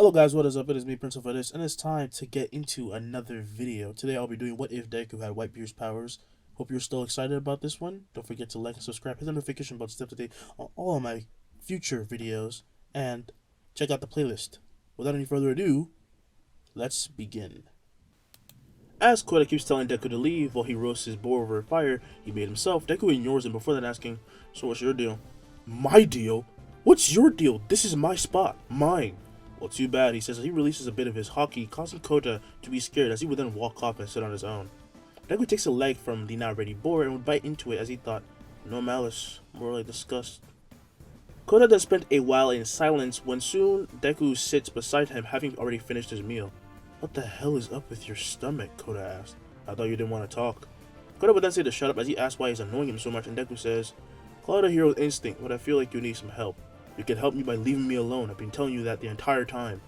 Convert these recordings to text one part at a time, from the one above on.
Hello guys, what is up? It is me, Prince for this, and it's time to get into another video. Today I'll be doing what if Deku had Whitebeard's powers. Hope you're still excited about this one. Don't forget to like and subscribe, hit the notification button to stay up to date on all of my future videos, and check out the playlist. Without any further ado, let's begin. As Kouta keeps telling Deku to leave while he roasts his boar over a fire he made himself, Deku ignores him before then asking, "So what's your deal?" "My deal? What's your deal? This is my spot. Mine." "Well, too bad," he says as he releases a bit of his Haki, causing Kouta to be scared as he would then walk off and sit on his own. Deku takes a leg from the now ready boar and would bite into it as he thought, no malice, more like disgust. Kouta then spent a while in silence when soon Deku sits beside him having already finished his meal. "What the hell is up with your stomach?" Kouta asked. "I thought you didn't want to talk." Kouta would then say to shut up as he asks why he's annoying him so much, and Deku says, "Call it a hero's instinct, but I feel like you need some help. You can help me by leaving me alone. I've been telling you that the entire time."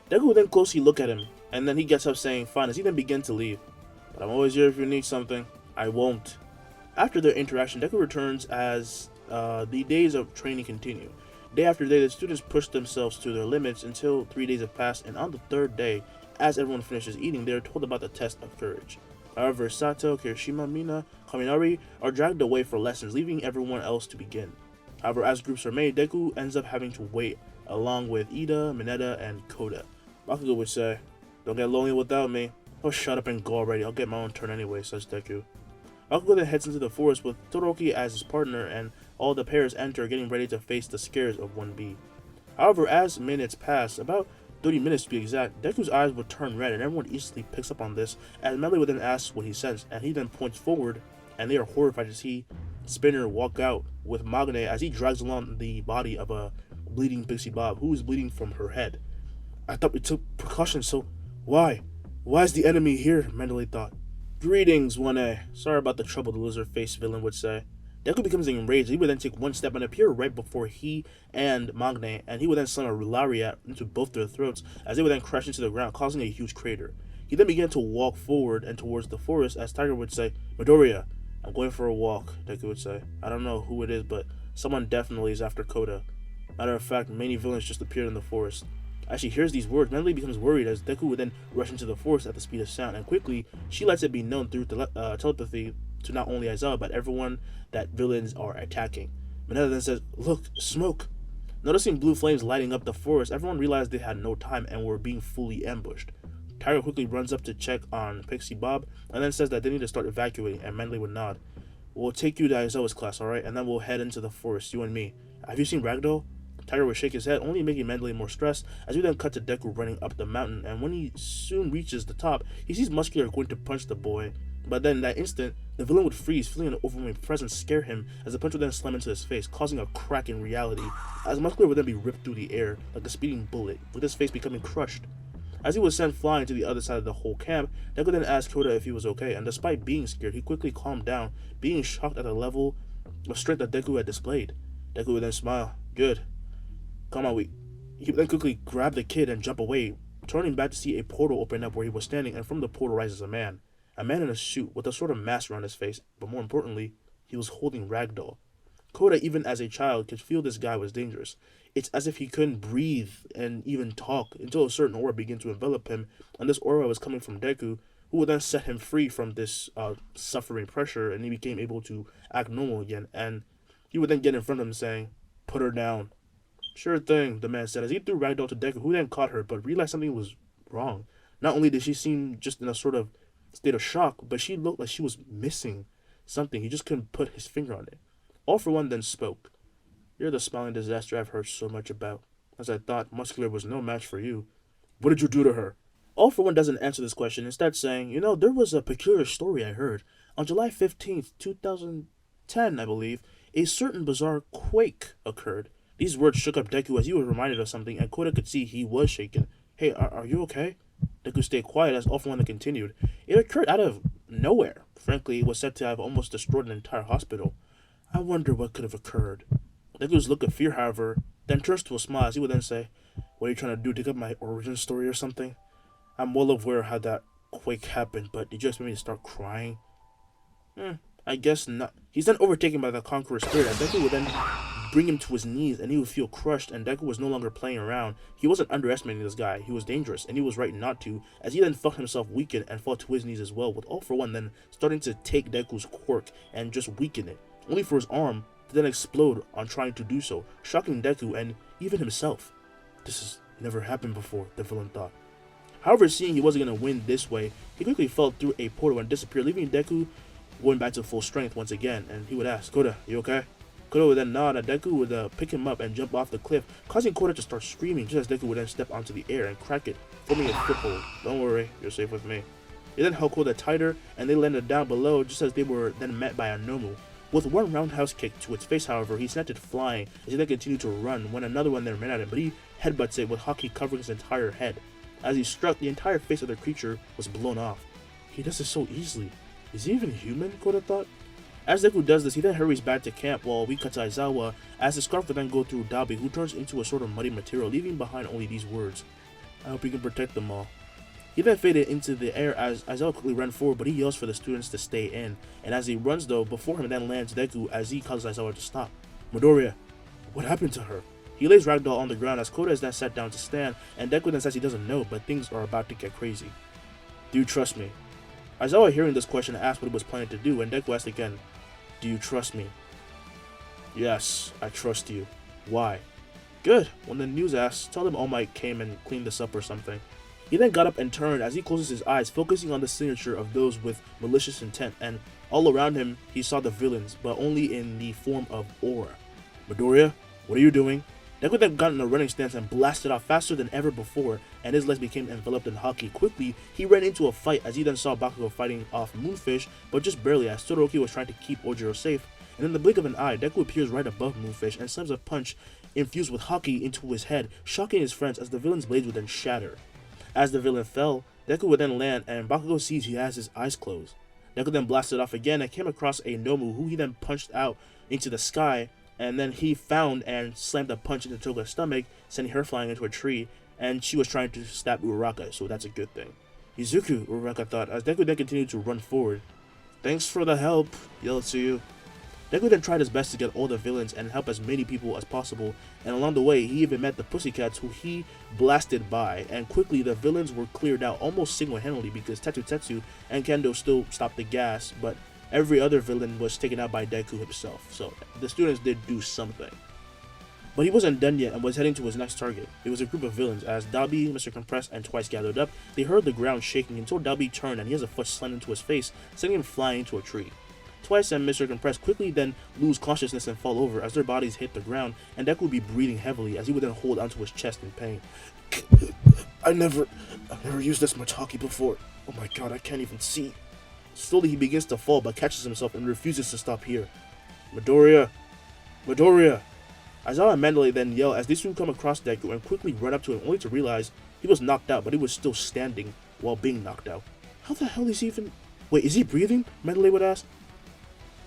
Deku would then closely look at him, and then he gets up saying fine as he then begins to leave. "But I'm always here if you need something." "I won't." After their interaction, Deku returns as the days of training continue. Day after day, the students push themselves to their limits until 3 days have passed, and on the third day, as everyone finishes eating, they are told about the test of courage. However, Sato, Kirishima, Mina, Kaminari are dragged away for lessons, leaving everyone else to begin. However, as groups are made, Deku ends up having to wait, along with Ida, Minetta, and Kouta. Bakugou would say, "Don't get lonely without me." "Oh, shut up and go already, I'll get my own turn anyway," says Deku. Bakugou then heads into the forest with Todoroki as his partner, and all the pairs enter, getting ready to face the scares of 1B. However, as minutes pass, about 30 minutes to be exact, Deku's eyes would turn red, and everyone easily picks up on this, as Melee would then ask what he sensed, and he then points forward, and they are horrified to see Spinner walk out with Magne as he drags along the body of a bleeding Pixie Bob, who is bleeding from her head. "I thought we took precautions, so why? Why is the enemy here?" Mendeley thought. "Greetings, 1A. Sorry about the trouble," the lizard-faced villain would say. Deku becomes enraged. He would then take one step and appear right before he and Magne, and he would then slam a lariat into both their throats as they would then crash into the ground, causing a huge crater. He then began to walk forward and towards the forest as Tiger would say, "Midoriya, I'm going for a walk," Deku would say. "I don't know who it is, but someone definitely is after Kouta." Matter of fact, many villains just appeared in the forest. As she hears these words, Mendeley becomes worried as Deku would then rush into the forest at the speed of sound, and quickly she lets it be known through telepathy to not only Aizawa but everyone that villains are attacking. Minetta then says, "Look, smoke." Noticing blue flames lighting up the forest, everyone realized they had no time and were being fully ambushed. Tiger quickly runs up to check on Pixie Bob and then says that they need to start evacuating, and Mendeley would nod. "We'll take you to Aizawa's class, alright? And then we'll head into the forest, you and me. Have you seen Ragdoll?" Tiger would shake his head, only making Mendeley more stressed, as we then cut to Deku running up the mountain, and when he soon reaches the top, he sees Muscular going to punch the boy. But then in that instant, the villain would freeze, feeling an overwhelming presence scare him, as the punch would then slam into his face, causing a crack in reality, as Muscular would then be ripped through the air like a speeding bullet, with his face becoming crushed. As he was sent flying to the other side of the whole camp, Deku then asked Kouta if he was okay, and despite being scared, he quickly calmed down, being shocked at the level of strength that Deku had displayed. Deku would then smile. "Good. Come on, He would then quickly grab the kid and jump away, turning back to see a portal open up where he was standing, and from the portal rises a man. A man in a suit with a sort of mask around his face, but more importantly, he was holding Ragdoll. Kouta, even as a child, could feel this guy was dangerous. It's as if he couldn't breathe and even talk until a certain aura began to envelop him, and this aura was coming from Deku, who would then set him free from this suffering pressure, and he became able to act normal again, and he would then get in front of him saying, "Put her down." "Sure thing," the man said as he threw Ragdoll to Deku, who then caught her, but realized something was wrong. Not only did she seem just in a sort of state of shock, but she looked like she was missing something. He just couldn't put his finger on it. All for One then spoke. "You're the smiling disaster I've heard so much about. As I thought, Muscular was no match for you. What did you do to her?" All for One doesn't answer this question, instead saying, there was a peculiar story I heard. On July 15th, 2010, I believe, a certain bizarre quake occurred. These words shook up Deku as he was reminded of something, and Kouta could see he was shaken. "Hey, are you okay?" Deku stayed quiet as All for One continued. "It occurred out of nowhere. Frankly, it was said to have almost destroyed an entire hospital. I wonder what could have occurred." Deku's look of fear, however, then turns to a smile as he would then say, "What are you trying to do, dig up my origin story or something? I'm well aware how that quake happened, but did you expect me to start crying?" I guess not." He's then overtaken by the Conqueror spirit, and Deku would then bring him to his knees and he would feel crushed, and Deku was no longer playing around. He wasn't underestimating this guy. He was dangerous, and he was right not to, as he then felt himself weaken and fall to his knees as well, with All For One then starting to take Deku's quirk and just weaken it, only for his arm to then explode on trying to do so, shocking Deku and even himself. This has never happened before, the villain thought. However, seeing he wasn't going to win this way, he quickly fell through a portal and disappeared, leaving Deku going back to full strength once again, and he would ask, Kouta, you okay? Kouta would then nod, and Deku would pick him up and jump off the cliff, causing Kouta to start screaming, just as Deku would then step onto the air and crack it, forming a foothold. Don't worry, you're safe with me. He then held Kouta tighter, and they landed down below, just as they were then met by a Nomu. With one roundhouse kick to its face, however, he sent it flying, as he then continued to run, when another one then ran at him, but he headbutts it with Haki covering his entire head. As he struck, the entire face of the creature was blown off. He does this so easily. Is he even human? Kouta thought. As Deku does this, he then hurries back to camp while we cut to Aizawa, as the scarf would then go through Dabi, who turns into a sort of muddy material, leaving behind only these words. I hope you can protect them all. He then faded into the air as Aizawa quickly ran forward, but he yells for the students to stay in. And as he runs though, before him then lands Deku as he calls Aizawa to stop. Midoriya, what happened to her? He lays Ragdoll on the ground as Kouta is then sat down to stand, and Deku then says he doesn't know, but things are about to get crazy. Do you trust me? Aizawa, hearing this question, asked what he was planning to do, and Deku asked again, do you trust me? Yes, I trust you. Why? Good. When the news asks, tell them AllMight came and cleaned this up or something. He then got up and turned as he closes his eyes, focusing on the signature of those with malicious intent, and all around him he saw the villains, but only in the form of aura. Midoriya, what are you doing? Deku then got in a running stance and blasted off faster than ever before, and his legs became enveloped in Haki. Quickly, he ran into a fight as he then saw Bakugou fighting off Moonfish, but just barely as Todoroki was trying to keep Ojiro safe. And in the blink of an eye, Deku appears right above Moonfish and slams a punch infused with Haki into his head, shocking his friends as the villain's blades would then shatter. As the villain fell, Deku would then land, and Bakugou sees he has his eyes closed. Deku then blasted off again and came across a Nomu, who he then punched out into the sky, and then he found and slammed a punch into Toga's stomach, sending her flying into a tree, and she was trying to stab Uraraka, so that's a good thing. Izuku, Uraraka thought, as Deku then continued to run forward. Thanks for the help, yelled Tsuyu. Deku then tried his best to get all the villains and help as many people as possible, and along the way he even met the Pussycats, who he blasted by, and quickly the villains were cleared out almost single-handedly because Tetsu and Kendo still stopped the gas, but every other villain was taken out by Deku himself, so the students did do something. But he wasn't done yet and was heading to his next target. It was a group of villains. As Dabi, Mr. Compress, and Twice gathered up, they heard the ground shaking until Dabi turned and he has a foot slammed into his face, sending him flying into a tree. Twice and Mr. Compress quickly then lose consciousness and fall over as their bodies hit the ground, and Deku would be breathing heavily as he would then hold onto his chest in pain. I've never used this much Haki before. Oh my god, I can't even see. Slowly he begins to fall but catches himself and refuses to stop here. Midoriya! Midoriya! Aizawa and Mandalay then yell as they soon come across Deku and quickly run up to him, only to realize he was knocked out, but he was still standing while being knocked out. How the hell is he even... Wait, is he breathing? Mandalay would ask.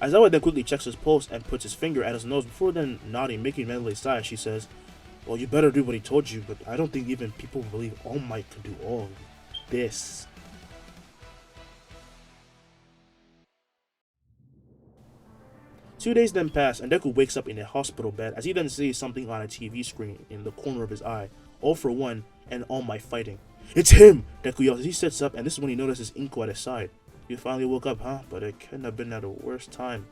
Aizawa then quickly checks his pulse and puts his finger at his nose before then nodding, making Mandalay sigh. She says, well, you better do what he told you, but I don't think even people believe AllMight can do all of this. Two days then pass, and Deku wakes up in a hospital bed as he then sees something on a TV screen in the corner of his eye. All For One and AllMight fighting. It's him! Deku yells as he sits up, and this is when he notices Inko at his side. You finally woke up, huh? But it couldn't have been at a worse time.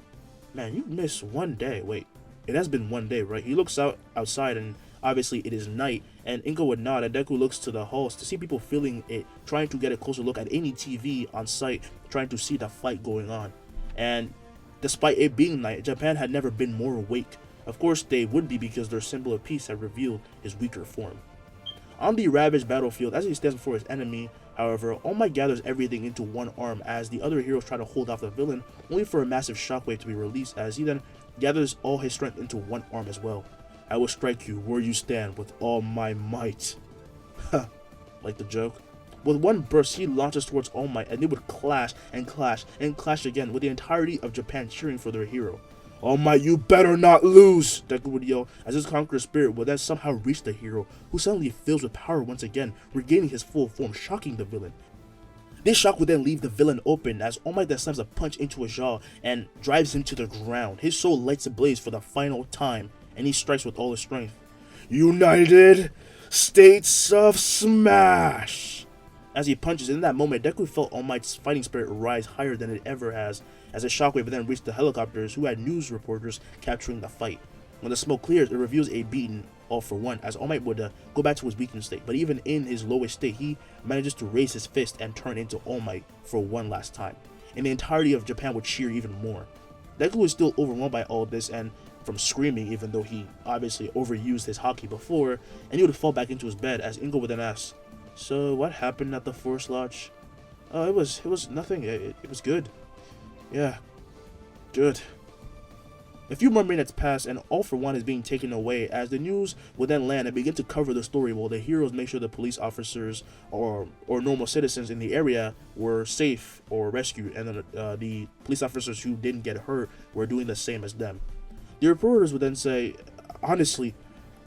Man, you missed one day. Wait, it has been one day, right? He looks outside, and obviously it is night, and Inko would nod, and Deku looks to the halls to see people filling it, trying to get a closer look at any TV on site, trying to see the fight going on. And despite it being night, Japan had never been more awake. Of course, they would be because their symbol of peace had revealed his weaker form. On the ravaged battlefield, as he stands before his enemy, however, AllMight gathers everything into one arm as the other heroes try to hold off the villain, only for a massive shockwave to be released as he then gathers all his strength into one arm as well. I will strike you where you stand with all my might. Ha, like the joke. With one burst, he launches towards AllMight, and they would clash and clash and clash again, with the entirety of Japan cheering for their hero. AllMight, you better not lose! Deku would yell, as his conqueror spirit would then somehow reach the hero, who suddenly fills with power once again, regaining his full form, shocking the villain. This shock would then leave the villain open, as AllMight then slams a punch into his jaw and drives him to the ground. His soul lights ablaze for the final time, and he strikes with all his strength. United States of Smash! As he punches, in that moment, Deku felt All Might's fighting spirit rise higher than it ever has, as a shockwave then reached the helicopters who had news reporters capturing the fight. When the smoke clears, it reveals a beaten All For One, as All Might would go back to his weakened state, but even in his lowest state, he manages to raise his fist and turn into All Might for one last time, and the entirety of Japan would cheer even more. Deku was still overwhelmed by all this and from screaming, even though he obviously overused his Haki before, and he would fall back into his bed as Ingo would then ask, "So what happened at the Force Lodge?" "Oh, it was nothing. It was good. Yeah, good." A few more minutes pass, and All For One is being taken away, as the news will then land and begin to cover the story while the heroes make sure the police officers or normal citizens in the area were safe or rescued, and then the police officers who didn't get hurt were doing the same as them. The reporters would then say, "Honestly,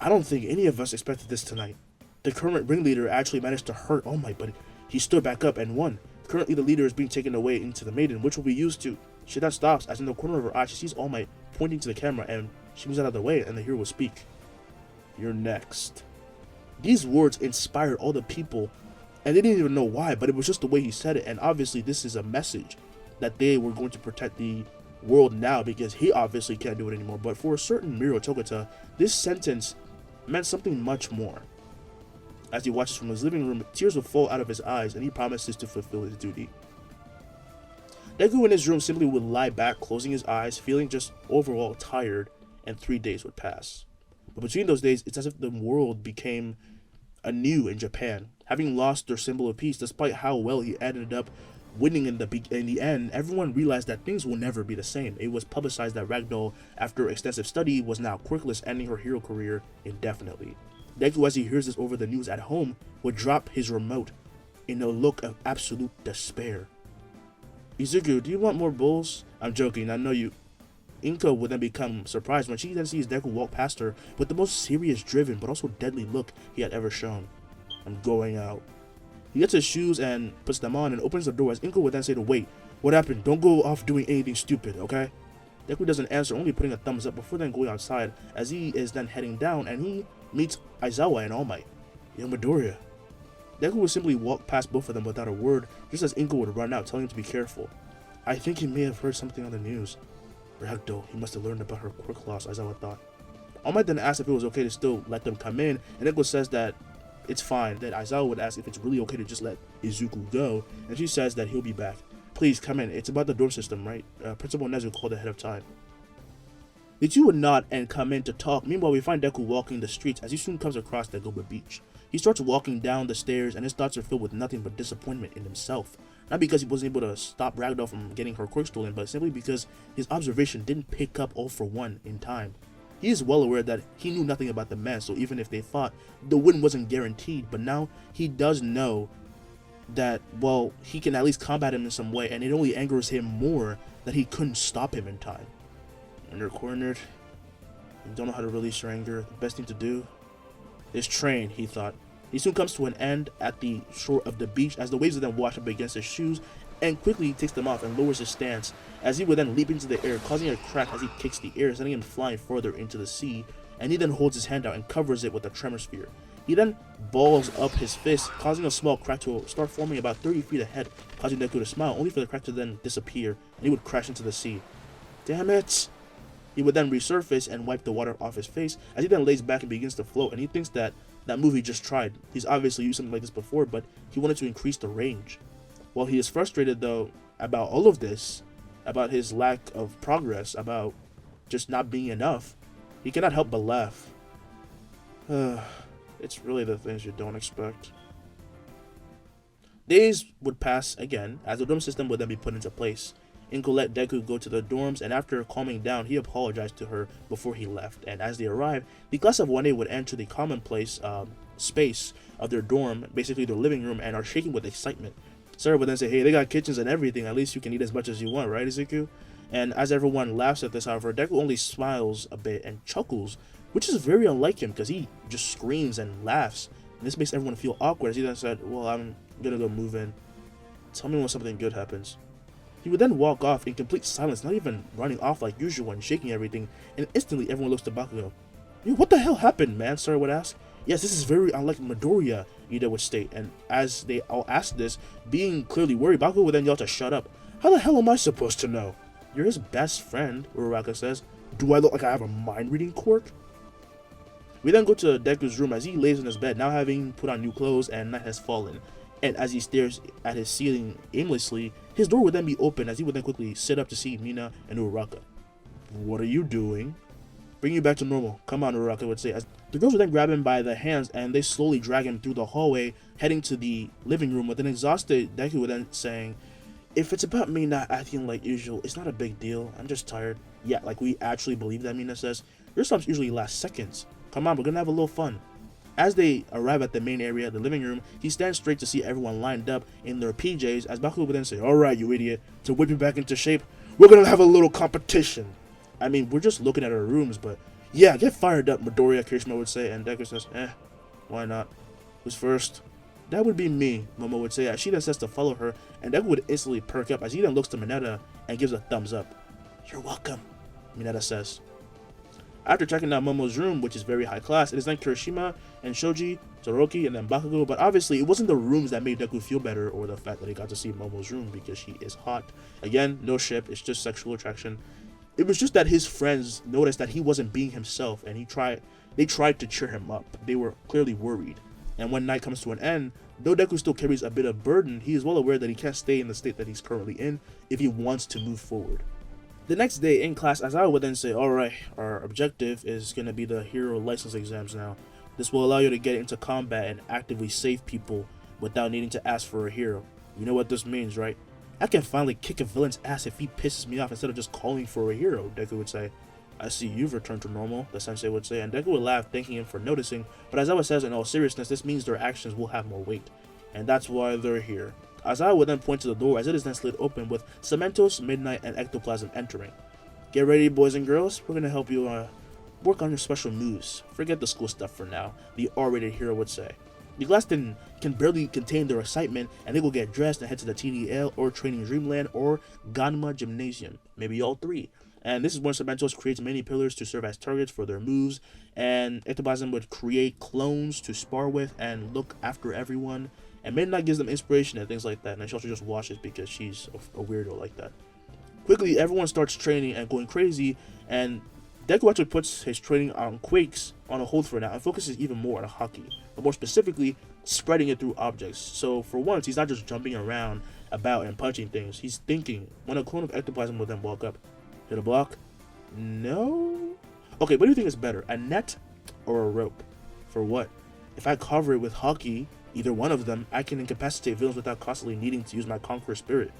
I don't think any of us expected this tonight. The current ringleader actually managed to hurt All Might, but he stood back up and won. Currently, the leader is being taken away into the Maiden, which will be used to..." She then stops, as in the corner of her eye, she sees All Might pointing to the camera, and she moves out of the way, and the hero will speak. "You're next." These words inspired all the people, and they didn't even know why, but it was just the way he said it, and obviously this is a message that they were going to protect the world now, because he obviously can't do it anymore. But for a certain Miro Togata, this sentence meant something much more. As he watches from his living room, tears will fall out of his eyes, and he promises to fulfill his duty. Deku in his room simply would lie back, closing his eyes, feeling just overall tired, and 3 days would pass. But between those days, it's as if the world became anew in Japan. Having lost their symbol of peace, despite how well he ended up winning in the end, everyone realized that things will never be the same. It was publicized that Ragdoll, after extensive study, was now quirkless, ending her hero career indefinitely. Deku, as he hears this over the news at home, would drop his remote in a look of absolute despair. "Izuku, do you want more bowls?" "I'm joking, I know you." Inko would then become surprised when she then sees Deku walk past her with the most serious, driven, but also deadly look he had ever shown. "I'm going out." He gets his shoes and puts them on and opens the door, as Inko would then say to wait. "What happened? Don't go off doing anything stupid, okay?" Deku doesn't answer, only putting a thumbs up before then going outside, as he is then heading down, and he meets Aizawa and All Might. "Yo, Midoriya." Deku would simply walk past both of them without a word, just as Inko would run out, telling him to be careful. "I think he may have heard something on the news." "Ragdoll, he must have learned about her quirk loss," Aizawa thought. All Might then asked if it was okay to still let them come in, and Inko says that it's fine. Then Aizawa would ask if it's really okay to just let Izuku go, and she says that he'll be back. "Please, come in. It's about the dorm system, right? Principal Nezu called ahead of time." The two would nod and come in to talk. Meanwhile, we find Deku walking the streets, as he soon comes across the Goba Beach. He starts walking down the stairs, and his thoughts are filled with nothing but disappointment in himself. Not because he wasn't able to stop Ragdoll from getting her quirk stolen, but simply because his observation didn't pick up All For One in time. He is well aware that he knew nothing about the man, so even if they thought the win wasn't guaranteed, but now he does know that, well, he can at least combat him in some way, and it only angers him more that he couldn't stop him in time. When you're cornered, you don't know how to release your anger, the best thing to do is train, he thought. He soon comes to an end at the shore of the beach, as the waves then wash up against his shoes, and quickly takes them off and lowers his stance, as he would then leap into the air, causing a crack as he kicks the air, sending him flying further into the sea, and he then holds his hand out and covers it with a tremor sphere. He then balls up his fist, causing a small crack to start forming about 30 feet ahead, causing Deku to smile, only for the crack to then disappear, and he would crash into the sea. "Damn it!" He would then resurface and wipe the water off his face, as he then lays back and begins to float, and he thinks that move he just tried. He's obviously used something like this before, but he wanted to increase the range. While he is frustrated, though, about all of this, about his lack of progress, about just not being enough, he cannot help but laugh. It's really the things you don't expect. Days would pass again, as the dorm system would then be put into place. Inko let Deku go to the dorms, and after calming down, he apologized to her before he left. And as they arrived, the class of 1A would enter the commonplace space of their dorm, basically their living room, and are shaking with excitement. Sarah would then say, "Hey, they got kitchens and everything, at least you can eat as much as you want, right, Izuku?" And as everyone laughs at this, however, Deku only smiles a bit and chuckles, which is very unlike him, because he just screams and laughs. And this makes everyone feel awkward, as he then said, "Well, I'm gonna go move in. Tell me when something good happens." He would then walk off in complete silence, not even running off like usual and shaking everything, and instantly everyone looks to Bakugou. "Yo, what the hell happened, man?" Sora would ask. "Yes, this is very unlike Midoriya," Ida would state, and as they all asked this, being clearly worried, Bakugou would then yell to shut up. "How the hell am I supposed to know?" "You're his best friend," Uraraka says. "Do I look like I have a mind-reading quirk?" We then go to Deku's room as he lays in his bed, now having put on new clothes and night has fallen. And as he stares at his ceiling aimlessly, his door would then be open as he would then quickly sit up to see Mina and Uraraka. "What are you doing?" "Bring you back to normal. Come on," Uraraka would say. As the girls would then grab him by the hands and they slowly drag him through the hallway, heading to the living room with an exhausted Deku would then saying, "If it's about me not acting like usual, it's not a big deal. I'm just tired." "Yeah, like we actually believe that," Mina says. "Your stops usually last seconds. Come on, we're gonna have a little fun." As they arrive at the main area, the living room, he stands straight to see everyone lined up in their PJs as Bakugou would then say, "Alright, you idiot, to whip you back into shape, we're gonna have a little competition." "I mean, we're just looking at our rooms, but yeah, get fired up," Midoriya Kirishima would say, and Deku says, "Why not? Who's first?" "That would be me," Momo would say, as she then says to follow her, and Deku would instantly perk up as he then looks to Minetta and gives a thumbs up. "You're welcome," Minetta says. After checking out Momo's room, which is very high class, it is then Kirishima and Shoji, Todoroki, and then Bakugou, but obviously it wasn't the rooms that made Deku feel better or the fact that he got to see Momo's room because she is hot. Again, no ship, it's just sexual attraction. It was just that his friends noticed that he wasn't being himself and they tried to cheer him up. They were clearly worried. And when night comes to an end, though Deku still carries a bit of burden, he is well aware that he can't stay in the state that he's currently in if he wants to move forward. The next day in class, Aizawa would then say, "Alright, our objective is going to be the hero license exams now. This will allow you to get into combat and actively save people without needing to ask for a hero. You know what this means, right? I can finally kick a villain's ass if he pisses me off instead of just calling for a hero," Deku would say. "I see you've returned to normal," the sensei would say, and Deku would laugh, thanking him for noticing, but Aizawa says in all seriousness, this means their actions will have more weight, and that's why they're here. Aizawa would then point to the door as it is then slid open with Cementos, Midnight, and Ectoplasm entering. "Get ready, boys and girls. We're going to help you work on your special moves. Forget the school stuff for now," the R-rated hero would say. The class then can barely contain their excitement and they will get dressed and head to the TDL or Training Dreamland or Ganma Gymnasium, maybe all three. And this is when Cementos creates many pillars to serve as targets for their moves, and Ectoplasm would create clones to spar with and look after everyone. And Midnight gives them inspiration and things like that, and she also just watches because she's a weirdo like that. Quickly, everyone starts training and going crazy, and Deku actually puts his training on Quakes on a hold for now and focuses even more on Haki, but more specifically, spreading it through objects. So for once, he's not just jumping around about and punching things, he's thinking. When a clone of Ectoplasm will then walk up. "Hit a block? No? Okay, what do you think is better, a net or a rope? For what? If I cover it with Haki, either one of them, I can incapacitate villains without constantly needing to use my Conqueror Spirit."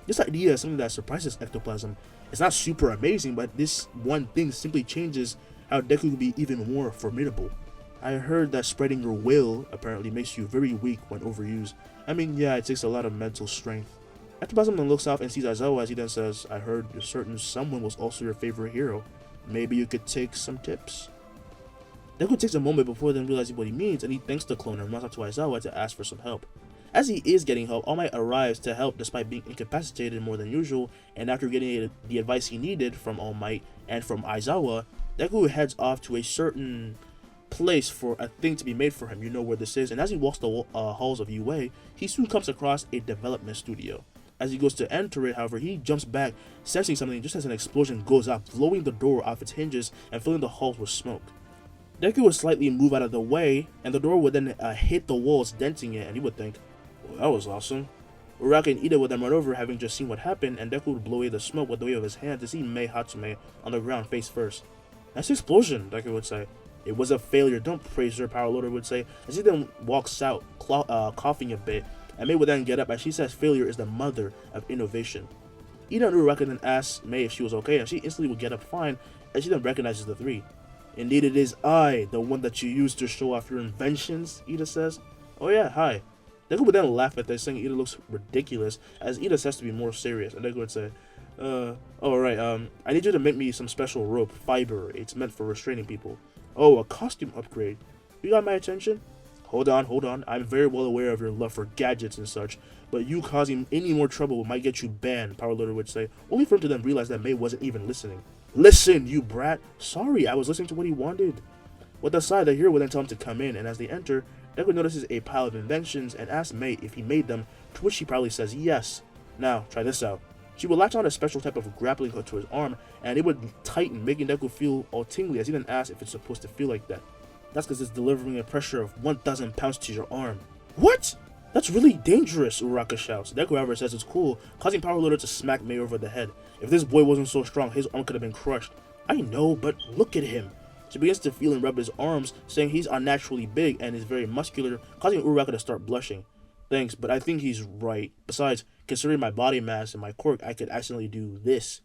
This idea is something that surprises Ectoplasm. It's not super amazing, but this one thing simply changes how Deku will be even more formidable. "I heard that spreading your will apparently makes you very weak when overused. I mean, yeah, it takes a lot of mental strength." Ectoplasm then looks off and sees Aizawa as he then says, "I heard a certain someone was also your favorite hero. Maybe you could take some tips." Deku takes a moment before then realizing what he means, and he thanks the clone and runs up to Aizawa to ask for some help. As he is getting help, AllMight arrives to help despite being incapacitated more than usual, and after getting the advice he needed from AllMight and from Aizawa, Deku heads off to a certain place for a thing to be made for him. You know where this is. And as he walks the halls of UA, he soon comes across a development studio. As he goes to enter it, however, he jumps back, sensing something just as an explosion goes off, blowing the door off its hinges and filling the halls with smoke. Deku would slightly move out of the way, and the door would then hit the walls, denting it, and he would think, "Well, that was awesome." Uraraka and Ida would then run over, having just seen what happened, and Deku would blow away the smoke with the wave of his hand to see Mei Hatsume on the ground face first. "Nice explosion," Deku would say. "It was a failure, don't praise her," Power Loader would say, as he then walks out, coughing a bit, and Mei would then get up as she says failure is the mother of innovation. Ida and Uraraka then asks Mei if she was okay, and she instantly would get up fine, as she then recognizes the three. "Indeed it is I, the one that you used to show off your inventions," Ida says. "Oh yeah, hi." Deku would then laugh at this, saying Ida looks ridiculous, as Ida says to be more serious, and Deku would say, alright, I need you to make me some special rope, fiber, it's meant for restraining people." "Oh, a costume upgrade. You got my attention?" Hold on, I'm very well aware of your love for gadgets and such, but you causing any more trouble might get you banned," Power Loader would say, only for him to then realize that Mei wasn't even listening. Listen, you brat. Sorry, I was listening to what he wanted. With a sigh, the hero would then tell him to come in, and as they enter, Deku notices a pile of inventions and asks Mei if he made them, to which she probably says yes. Now, try this out. She would latch on a special type of grappling hook to his arm, and it would tighten, making Deku feel all tingly, as he then asks if it's supposed to feel like that. That's because it's delivering a pressure of 1,000 pounds to your arm. What? That's really dangerous, Uraraka shouts. Deku, however, says it's cool, causing Power Loader to smack Mei over the head. If this boy wasn't so strong, his arm could have been crushed. I know, but look at him. She begins to feel and rub his arms, saying he's unnaturally big and is very muscular, causing Uraraka to start blushing. Thanks, but I think he's right. Besides, considering my body mass and my quirk, I could accidentally do this.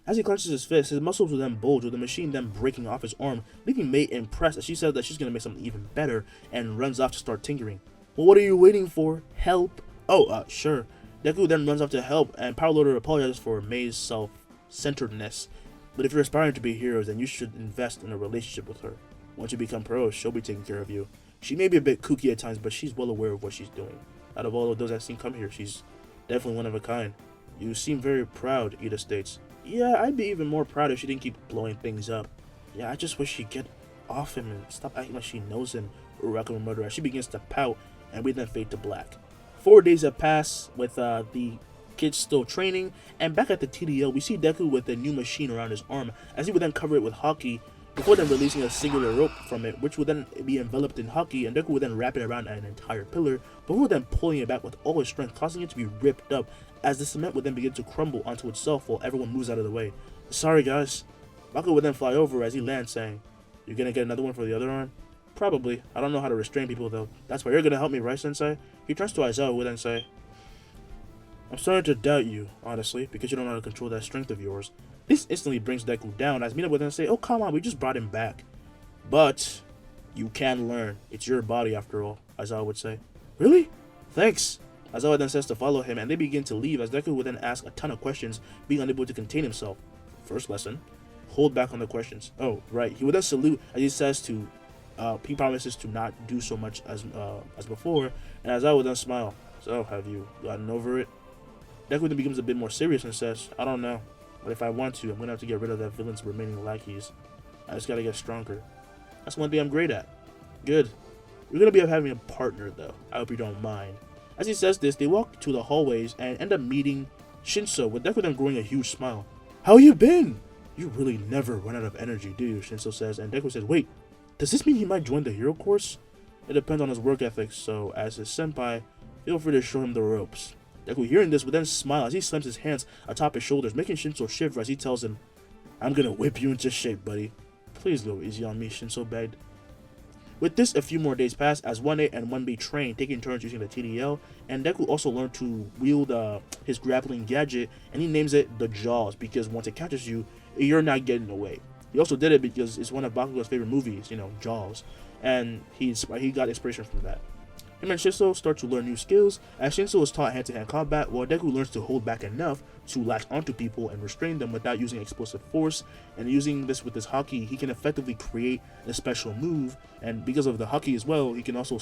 As he clenches his fist, his muscles will then bulge, with the machine then breaking off his arm, leaving Mei impressed as she says that she's going to make something even better, and runs off to start tinkering. Well, what are you waiting for? Help? Oh, sure. Deku then runs off to help, and Power Loader apologizes for Mei's self-centeredness. But if you're aspiring to be heroes, then you should invest in a relationship with her. Once you become pros, she'll be taking care of you. She may be a bit kooky at times, but she's well aware of what she's doing. Out of all of those I've seen come here, she's definitely one of a kind. You seem very proud, Ida states. Yeah, I'd be even more proud if she didn't keep blowing things up. Yeah, I just wish she'd get off him and stop acting like she knows him, Uraraka would mutter as she begins to pout, and we then fade to black. 4 days have passed with the kids still training, and back at the TDL, we see Deku with a new machine around his arm, as he would then cover it with Haki, before then releasing a singular rope from it, which would then be enveloped in Haki, and Deku would then wrap it around an entire pillar, before then pulling it back with all his strength, causing it to be ripped up, as the cement would then begin to crumble onto itself while everyone moves out of the way. Sorry guys. Bakugou would then fly over as he lands, saying, "You gonna get another one for the other arm?" Probably. I don't know how to restrain people though. That's why you're gonna help me, right, Sensei? He turns to Aizawa, who would then say, "I'm starting to doubt you, honestly, because you don't know how to control that strength of yours." This instantly brings Deku down, as Minetta would then say, "Oh, come on, we just brought him back." "But you can learn. It's your body, after all," Aizawa would say. "Really? Thanks." Aizawa then says to follow him, and they begin to leave, as Deku would then ask a ton of questions, being unable to contain himself. First lesson, hold back on the questions. Oh, right. He would then salute, as he says to, he promises to not do so much as before, and Aizawa would then smile. "So, have you gotten over it?" Deku then becomes a bit more serious and says, "I don't know, but if I want to, I'm going to have to get rid of that villain's remaining lackeys. I just got to get stronger. That's one thing I'm great at." "Good. We're going to be having a partner, though. I hope you don't mind." As he says this, they walk to the hallways and end up meeting Shinso, with Deku then growing a huge smile. "How you been?" "You really never run out of energy, do you?" Shinso says, and Deku says, "Wait, does this mean he might join the hero course?" "It depends on his work ethic, so as his senpai, feel free to show him the ropes." Deku, hearing this, would then smile as he slams his hands atop his shoulders, making Shinso shiver as he tells him, "I'm gonna whip you into shape, buddy." "Please go easy on me," Shinso begged. With this, a few more days pass as 1A and 1B train, taking turns using the TDL, and Deku also learned to wield his grappling gadget, and he names it the Jaws, because once it catches you, you're not getting away. He also did it because it's one of Bakugou's favorite movies, Jaws, and he got inspiration from that. Him and Shinso start to learn new skills, as Shinso is taught hand-to-hand combat, while Deku learns to hold back enough to latch onto people and restrain them without using explosive force, and using this with his Haki, he can effectively create a special move, and because of the Haki as well, he can also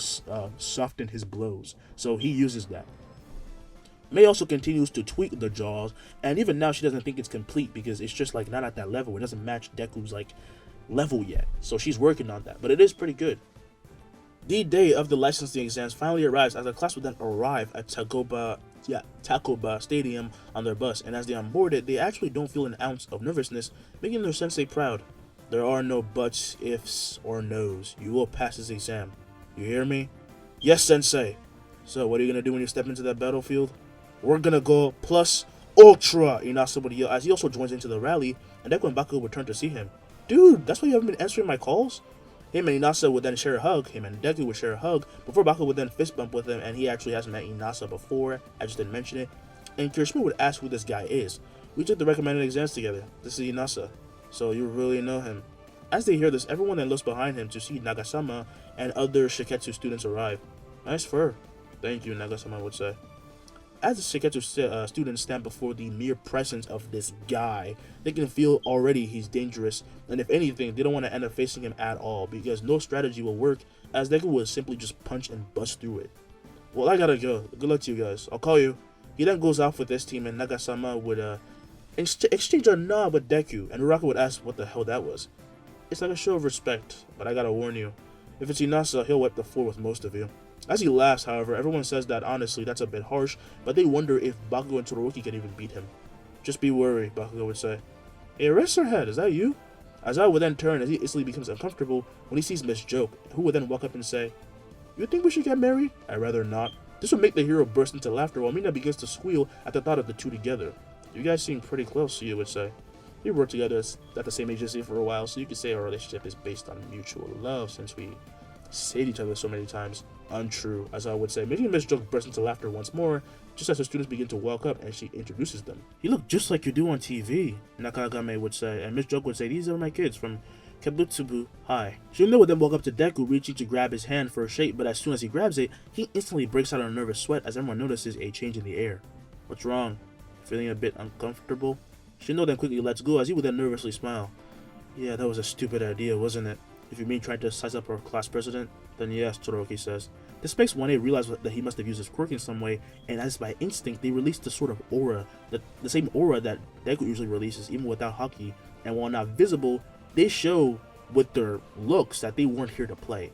soften his blows, so he uses that. Mei also continues to tweak the Jaws, and even now she doesn't think it's complete because it's just not at that level. It doesn't match Deku's level yet, so she's working on that, but it is pretty good. The day of the licensing exams finally arrives, as the class would then arrive at Takoba Stadium on their bus, and as they onboard it, they actually don't feel an ounce of nervousness, making their sensei proud. "There are no buts, ifs, or no's. You will pass this exam. You hear me?" "Yes, sensei." "So what are you going to do when you step into that battlefield?" "We're going to go plus ultra," Inasa would yell as he also joins into the rally, and Deku and Bakugou would turn to see him. "Dude, that's why you haven't been answering my calls?" Him and Inasa would then share a hug. Him and Deku would share a hug before Bakugou would then fist bump with him, and he actually hasn't met Inasa before. I just didn't mention it. And Kirishima would ask who this guy is. "We took the recommended exams together. This is Inasa." "So you really know him." As they hear this, everyone then looks behind him to see Nagasama and other Shiketsu students arrive. "Nice fur." "Thank you," Nagasama would say. As the Shiketsu students stand before the mere presence of this guy, they can feel already he's dangerous, and if anything, they don't want to end up facing him at all, because no strategy will work, as Deku will simply just punch and bust through it. "Well, I gotta go. Good luck to you guys. I'll call you." He then goes off with this team, and Nagasama would exchange a nod with Deku, and Uraka would ask what the hell that was. It's like a show of respect, but I gotta warn you. If it's Inasa, he'll wipe the floor with most of you. As he laughs, however, everyone says that honestly that's a bit harsh, but they wonder if Bakugou and Todoroki can even beat him. Just be worried, Bakugou would say. Hey, Eraserhead, is that you? Aizawa would then turn as he instantly becomes uncomfortable when he sees Miss Joke, who would then walk up and say, You think we should get married? I'd rather not. This would make the hero burst into laughter while Mina begins to squeal at the thought of the two together. You guys seem pretty close, you would say. We worked together at the same agency for a while, so you could say our relationship is based on mutual love since we saved each other so many times. Untrue, as I would say, making Miss Joke burst into laughter once more, just as her students begin to walk up and she introduces them. You look just like you do on TV, Nakagame would say, and Miss Joke would say, These are my kids from Kabutsubu High. Shunde would then walk up to Deku, reaching to grab his hand for a shake, but as soon as he grabs it, he instantly breaks out in a nervous sweat as everyone notices a change in the air. What's wrong? Feeling a bit uncomfortable? Shindo then quickly lets go as he would then nervously smile. Yeah, that was a stupid idea, wasn't it? If you mean trying to size up our class president, then yes, Todoroki says. This makes 1A realize that he must have used his quirk in some way, and as by instinct, they release the sort of aura, the same aura that Deku usually releases, even without Haki, and while not visible, they show with their looks that they weren't here to play.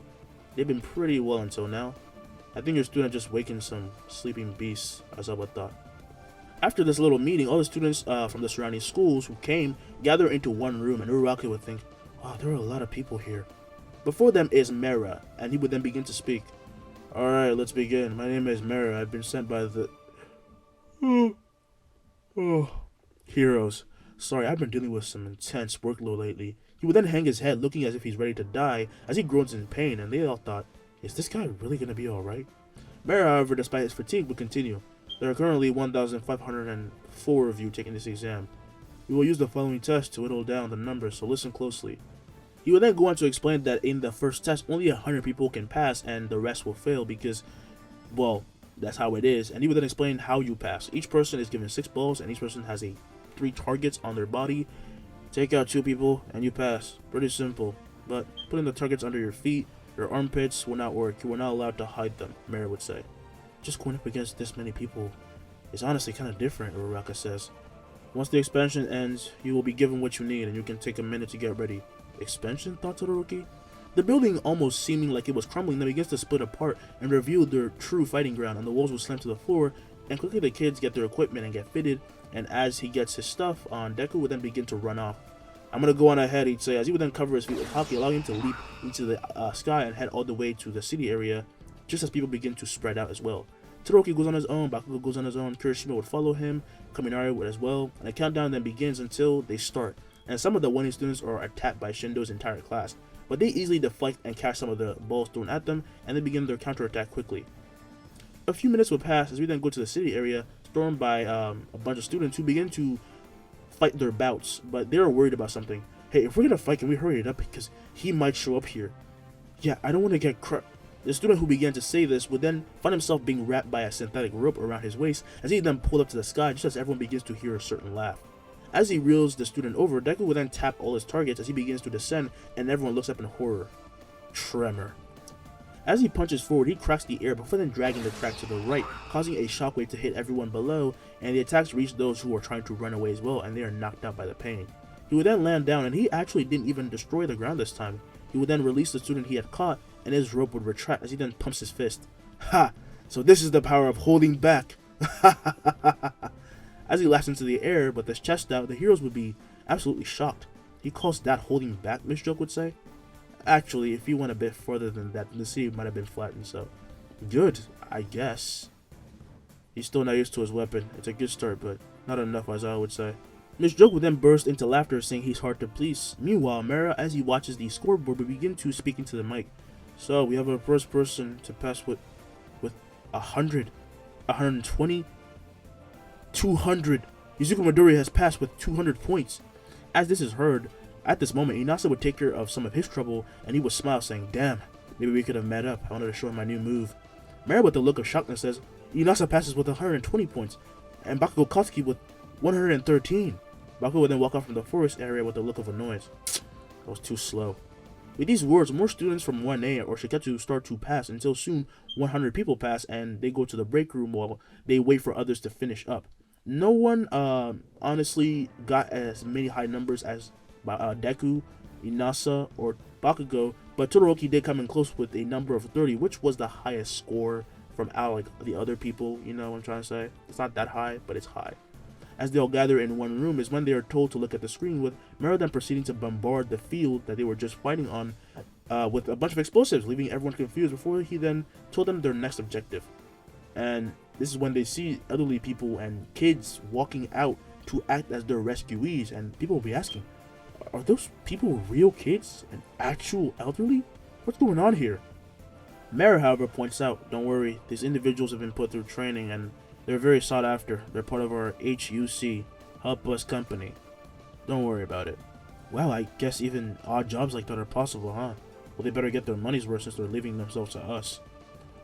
They've been pretty well until now. I think your student just wakened some sleeping beasts, Aizawa thought. After this little meeting, all the students from the surrounding schools who came gather into one room, and Uraraka would think, wow, there are a lot of people here. Before them is Mera, and he would then begin to speak. Alright, let's begin. My name is Mera. I've been sent by the... Heroes. Sorry, I've been dealing with some intense workload lately. He would then hang his head, looking as if he's ready to die, as he groans in pain, and they all thought, is this guy really going to be alright? Mera, however, despite his fatigue, would continue. There are currently 1,504 of you taking this exam. We will use the following test to whittle down the numbers, so listen closely. He will then go on to explain that in the first test, only 100 people can pass and the rest will fail because, well, that's how it is. And he will then explain how you pass. Each person is given 6 balls and each person has 3 targets on their body. Take out 2 people and you pass. Pretty simple. But putting the targets under your feet, your armpits will not work. You are not allowed to hide them, Mera would say. Just going up against this many people is honestly kind of different, Uraraka says. Once the expansion ends, you will be given what you need and you can take a minute to get ready. Expansion? Thought Todoroki. The building, almost seeming like it was crumbling, then begins to split apart and reveal their true fighting ground, and the walls will slam to the floor, and quickly the kids get their equipment and get fitted, and as he gets his stuff on, Deku would then begin to run off. I'm gonna go on ahead, he'd say, as he would then cover his feet with Haki, allowing him to leap into the sky and head all the way to the city area, just as people begin to spread out as well. Todoroki goes on his own, Bakugou goes on his own, Kirishima would follow him, Kaminari would as well, and a countdown then begins until they start. And some of the 1A students are attacked by Shindo's entire class, but they easily deflect and catch some of the balls thrown at them, and they begin their counterattack quickly. A few minutes will pass as we then go to the city area, stormed by a bunch of students who begin to fight their bouts, but they are worried about something. Hey, if we're gonna fight, can we hurry it up, because he might show up here. Yeah, I don't want to get crushed. The student who began to say this would then find himself being wrapped by a synthetic rope around his waist as he then pulled up to the sky just as everyone begins to hear a certain laugh. As he reels the student over, Deku will then tap all his targets as he begins to descend, and everyone looks up in horror. Tremor. As he punches forward, he cracks the air before then dragging the crack to the right, causing a shockwave to hit everyone below, and the attacks reach those who are trying to run away as well, and they are knocked out by the pain. He would then land down, and he actually didn't even destroy the ground this time. He would then release the student he had caught, and his rope would retract as he then pumps his fist. Ha! So this is the power of holding back! Ha ha ha ha ha! As he laughs into the air, but his chest out, the heroes would be absolutely shocked. He calls that holding back, Miss Joke would say. Actually, if he went a bit further than that, the city might have been flattened, so... Good, I guess. He's still not used to his weapon. It's a good start, but not enough, as I would say. Miss Joke would then burst into laughter, saying he's hard to please. Meanwhile, Mera, as he watches the scoreboard, would begin to speak into the mic. So, we have a first person to pass with 100, 120... 200. Izuku Midori has passed with 200 points. As this is heard, at this moment, Inasa would take care of some of his trouble, and he would smile, saying, Damn, maybe we could have met up. I wanted to show him my new move. Mera, with a look of shockness, says, Inasa passes with 120 points, and Bakugou Katsuki with 113. Bakugou would then walk out from the forest area with a look of annoyance. That was too slow. With these words, more students from 1A or Shiketsu start to pass until soon 100 people pass, and they go to the break room while they wait for others to finish up. No one honestly got as many high numbers as Deku, Inasa, or Bakugou, but Todoroki did come in close with a number of 30, which was the highest score from out like the other people. You know what I'm trying to say? It's not that high, but it's high. As they all gather in one room is when they are told to look at the screen, with Mero then proceeding to bombard the field that they were just fighting on with a bunch of explosives, leaving everyone confused before he then told them their next objective. And this is when they see elderly people and kids walking out to act as their rescuees, and people will be asking, are those people real kids and actual elderly? What's going on here? Mero, however, points out, don't worry, these individuals have been put through training and they're very sought after. They're part of our HUC, Help Us Company. Don't worry about it. Well, I guess even odd jobs like that are possible, huh? Well, they better get their money's worth since they're leaving themselves to us.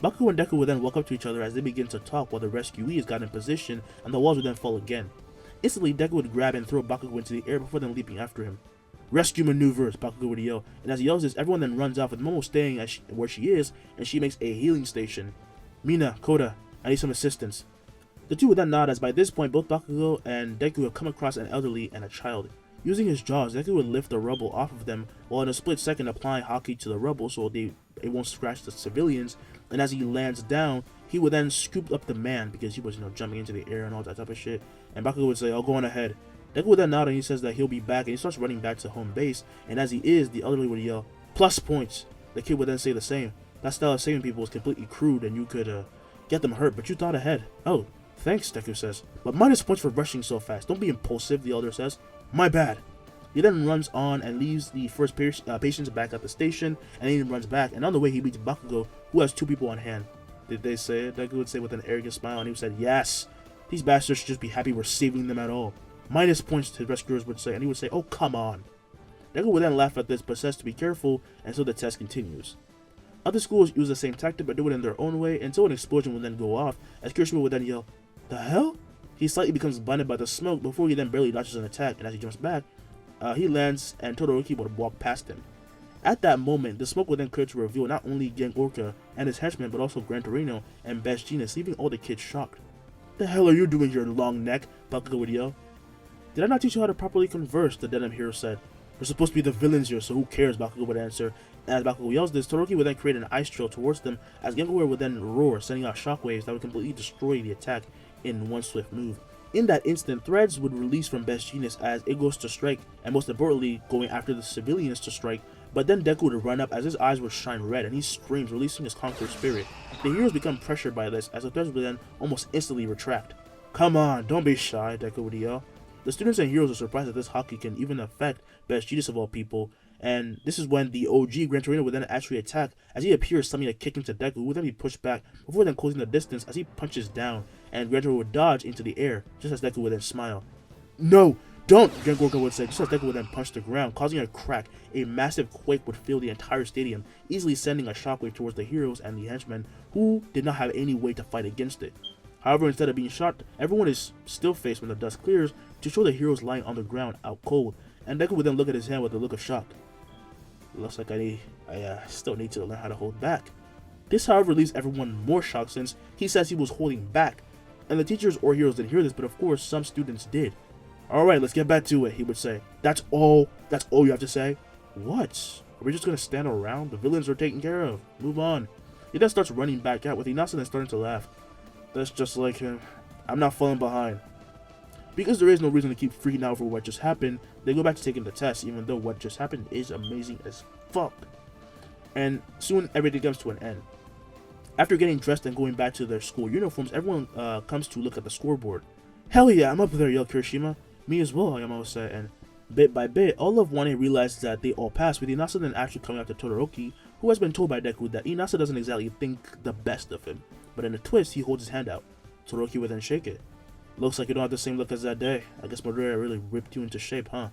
Bakugou and Deku will then walk up to each other as they begin to talk while the rescuees got in position, and the walls would then fall again. Instantly, Deku would grab and throw Bakugou into the air before then leaping after him. Rescue maneuvers, Bakugou would yell, and as he yells this, everyone then runs off with Momo staying where she is, and she makes a healing station. Mina, Kouta, I need some assistance. The two would then nod as by this point both Bakugou and Deku have come across an elderly and a child. Using his jaws, Deku would lift the rubble off of them while in a split second applying Haki to the rubble so it won't scratch the civilians, and as he lands down, he would then scoop up the man because he was jumping into the air and all that type of shit, and Bakugou would say, I'll go on ahead. Deku would then nod and he says that he'll be back, and he starts running back to home base, and as he is, the elderly would yell, plus points. The kid would then say the same. That style of saving people is completely crude and you could get them hurt, but you thought ahead. Oh, thanks, Deku says. But minus points for rushing so fast. Don't be impulsive, the elder says. My bad. He then runs on and leaves the first patients back at the station, and then he runs back, and on the way he meets Bakugou, who has two people on hand. Did they say it? Deku would say with an arrogant smile, and he said, yes. These bastards should just be happy we're saving them at all. Minus points, his rescuers would say, and he would say, oh, come on. Deku would then laugh at this, but says to be careful, and so the test continues. Other schools use the same tactic, but do it in their own way, until an explosion would then go off, as Kirishima would then yell, the hell? He slightly becomes blinded by the smoke before he then barely dodges an attack, and as he jumps back, he lands and Todoroki would walk past him. At that moment, the smoke would then clear to reveal not only Gang Orca and his henchmen, but also Grantorino and Best Jeanist, leaving all the kids shocked. The hell are you doing here, long neck? Bakugou would yell. Did I not teach you how to properly converse? The denim hero said. We're supposed to be the villains here, so who cares? Bakugou would answer. And as Bakugou yells this, Todoroki would then create an ice trail towards them, as Gengar would then roar, sending out shockwaves that would completely destroy the attack in one swift move. In that instant, threads would release from Best Jeanist as it goes to strike, and most importantly, going after the civilians to strike, but then Deku would run up as his eyes would shine red, and he screams, releasing his conqueror spirit. The heroes become pressured by this, as the threads would then almost instantly retract. Come on, don't be shy, Deku would yell. The students and heroes are surprised that this Haki can even affect Best Jeanist of all people, and this is when the OG Grantorino would then actually attack, as he appears summoning a kick into Deku, who would then be pushed back, before then closing the distance as he punches down, and Grantorino would dodge into the air, just as Deku would then smile. No, don't, Gangorka would say, just as Deku would then punch the ground, causing a crack. A massive quake would fill the entire stadium, easily sending a shockwave towards the heroes and the henchmen, who did not have any way to fight against it. However, instead of being shot, everyone is still faced when the dust clears to show the heroes lying on the ground out cold, and Deku would then look at his hand with a look of shock. Looks like I still need to learn how to hold back. This, however, leaves everyone more shocked since he says he was holding back, and the teachers or heroes didn't hear this, but of course some students did. Alright, let's get back to it, he would say. That's all you have to say? What? Are we just gonna stand around? The villains are taken care of. Move on. He then starts running back out, with Inasa then starting to laugh. That's just like him. I'm not falling behind. Because there is no reason to keep freaking out for what just happened, they go back to taking the test, even though what just happened is amazing as fuck. And soon everything comes to an end. After getting dressed and going back to their school uniforms, everyone comes to look at the scoreboard. Hell yeah, I'm up there, yelled Kirishima. Me as well, Yamato said, and bit by bit, all of 1A realized that they all passed, with Inasa then actually coming up to Todoroki, who has been told by Deku that Inasa doesn't exactly think the best of him. But in a twist, he holds his hand out. Todoroki would then shake it. Looks like you don't have the same look as that day. I guess Madara really ripped you into shape, huh?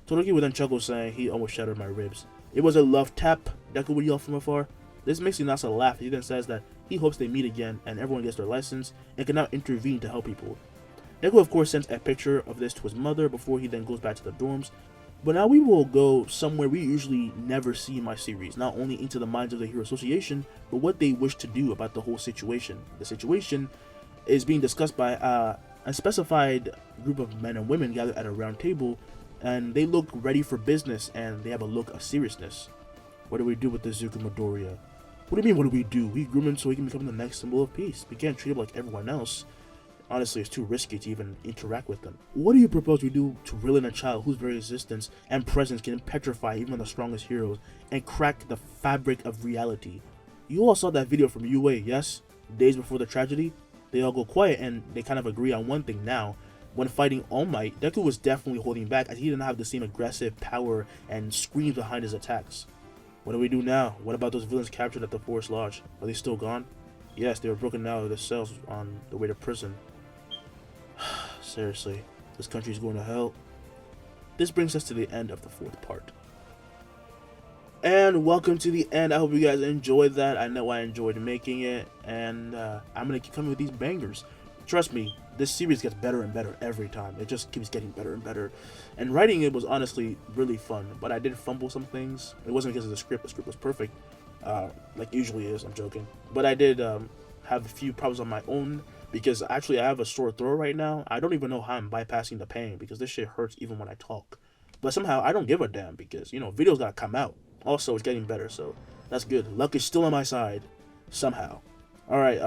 Todoroki would then chuckle, saying he almost shattered my ribs. It was a love tap, Deku would yell from afar. This makes Inasa laugh. He then says that he hopes they meet again and everyone gets their license and can now intervene to help people. Deku of course sends a picture of this to his mother before he then goes back to the dorms. But now we will go somewhere we usually never see in my series, not only into the minds of the Hero Association, but what they wish to do about the whole situation. The situation is being discussed by A specified group of men and women gather at a round table, and they look ready for business, and they have a look of seriousness. What do we do with the Zuko Midoriya? What do you mean, what do we do? We groom him so he can become the next symbol of peace. We can't treat him like everyone else. Honestly, it's too risky to even interact with them. What do you propose we do to reel in a child whose very existence and presence can petrify even the strongest heroes and crack the fabric of reality? You all saw that video from UA, yes? Days before the tragedy? They all go quiet and they kind of agree on one thing now. When fighting AllMight, Deku was definitely holding back as he didn't have the same aggressive power and screams behind his attacks. What do we do now? What about those villains captured at the Forest Lodge? Are they still gone? Yes, they were broken out of their cells on the way to prison. Seriously, this country's going to hell. This brings us to the end of the 4th part. And welcome to the end. I hope you guys enjoyed that. I know I enjoyed making it, and I'm going to keep coming with these bangers. Trust me, this series gets better and better every time. It just keeps getting better and better. And writing it was honestly really fun, but I did fumble some things. It wasn't because of the script. The script was perfect, like usually is. I'm joking. But I did have a few problems on my own, because actually I have a sore throat right now. I don't even know how I'm bypassing the pain, because this shit hurts even when I talk. But somehow I don't give a damn, because, you know, videos gotta come out. Also, it's getting better, so that's good. Luck is still on my side, somehow. Alright,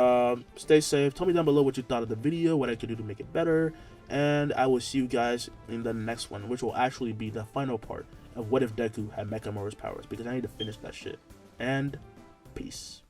stay safe. Tell me down below what you thought of the video, what I could do to make it better, and I will see you guys in the next one, which will actually be the final part of What If Deku Had Mecha Powers, because I need to finish that shit. And peace.